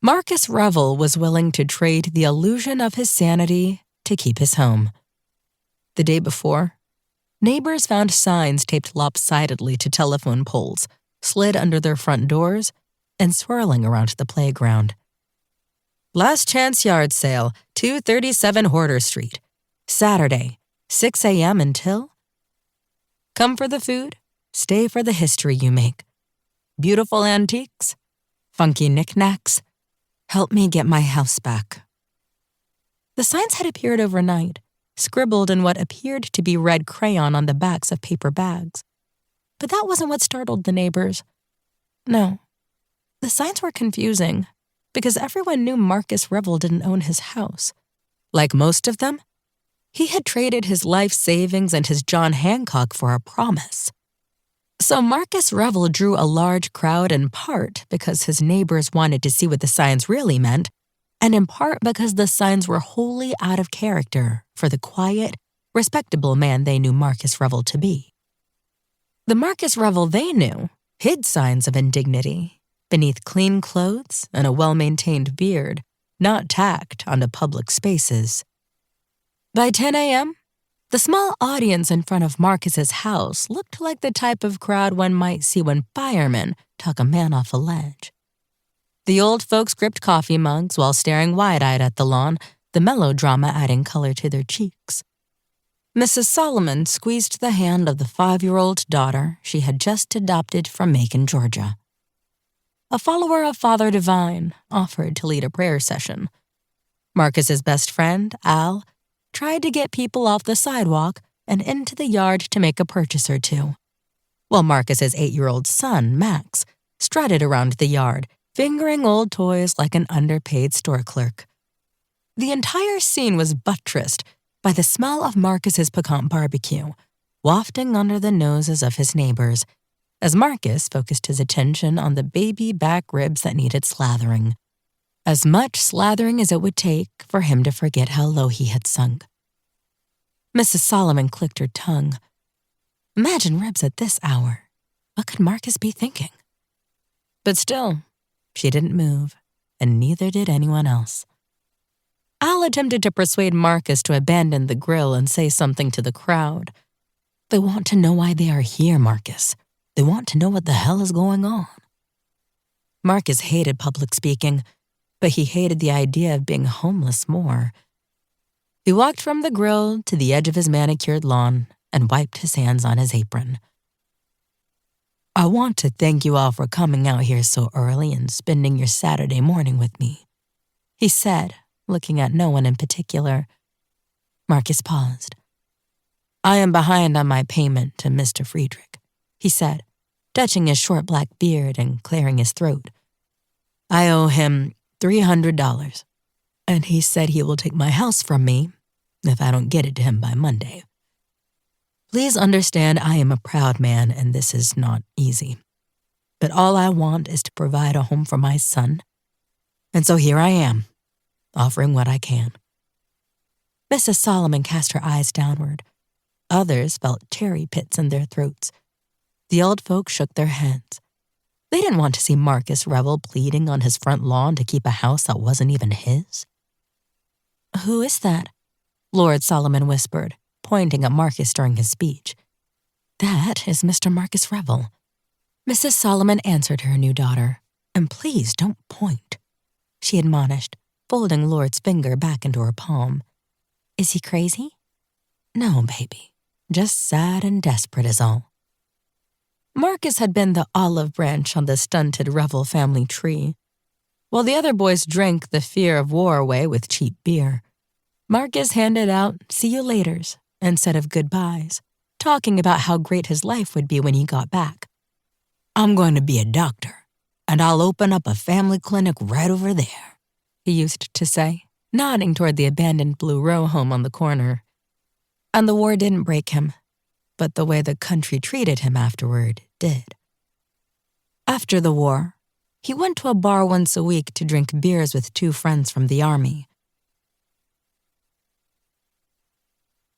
Marcus Revel was willing to trade the illusion of his sanity to keep his home. The day before, neighbors found signs taped lopsidedly to telephone poles, slid under their front doors, and swirling around the playground. Last chance yard sale, 237 Horder Street. Saturday, 6 a.m. until... Come for the food, stay for the history you make. Beautiful antiques, funky knickknacks. Help me get my house back. The signs had appeared overnight, scribbled in what appeared to be red crayon on the backs of paper bags. But that wasn't what startled the neighbors. No, the signs were confusing because everyone knew Marcus Revel didn't own his house. Like most of them, he had traded his life savings and his John Hancock for a promise. So Marcus Revel drew a large crowd in part because his neighbors wanted to see what the signs really meant, and in part because the signs were wholly out of character for the quiet, respectable man they knew Marcus Revel to be. The Marcus Revel they knew hid signs of indignity beneath clean clothes and a well-maintained beard, not tacked onto public spaces. By 10 a.m., the small audience in front of Marcus's house looked like the type of crowd one might see when firemen tuck a man off a ledge. The old folks gripped coffee mugs while staring wide-eyed at the lawn, the melodrama adding color to their cheeks. Mrs. Solomon squeezed the hand of the 5-year-old daughter she had just adopted from Macon, Georgia. A follower of Father Divine offered to lead a prayer session. Marcus's best friend, Al, tried to get people off the sidewalk and into the yard to make a purchase or two, while Marcus's 8-year-old son, Max, strutted around the yard, fingering old toys like an underpaid store clerk. The entire scene was buttressed by the smell of Marcus's pecan barbecue, wafting under the noses of his neighbors, as Marcus focused his attention on the baby back ribs that needed slathering. As much slathering as it would take for him to forget how low he had sunk. Mrs. Solomon clicked her tongue. Imagine ribs at this hour. What could Marcus be thinking? But still, she didn't move, and neither did anyone else. Al attempted to persuade Marcus to abandon the grill and say something to the crowd. They want to know why they are here, Marcus. They want to know what the hell is going on. Marcus hated public speaking, but he hated the idea of being homeless more. He walked from the grill to the edge of his manicured lawn and wiped his hands on his apron. I want to thank you all for coming out here so early and spending your Saturday morning with me, he said, looking at no one in particular. Marcus paused. I am behind on my payment to Mr. Friedrich, he said, touching his short black beard and clearing his throat. I owe him $300, and he said he will take my house from me if I don't get it to him by Monday. Please understand I am a proud man and this is not easy. But all I want is to provide a home for my son. And so here I am, offering what I can. Mrs. Solomon cast her eyes downward. Others felt cherry pits in their throats. The old folks shook their heads. They didn't want to see Marcus Revel pleading on his front lawn to keep a house that wasn't even his. Who is that? Lord Solomon whispered, pointing at Marcus during his speech. That is Mr. Marcus Revel. Mrs. Solomon answered her new daughter. And please don't point, she admonished, folding Lord's finger back into her palm. Is he crazy? No, baby. Just sad and desperate is all. Marcus had been the olive branch on the stunted Revel family tree. While the other boys drank the fear of war away with cheap beer, Marcus handed out see-you-laters instead of goodbyes, talking about how great his life would be when he got back. I'm going to be a doctor, and I'll open up a family clinic right over there, he used to say, nodding toward the abandoned blue row home on the corner. And the war didn't break him, but the way the country treated him afterward did. After the war, he went to a bar once a week to drink beers with 2 friends from the army.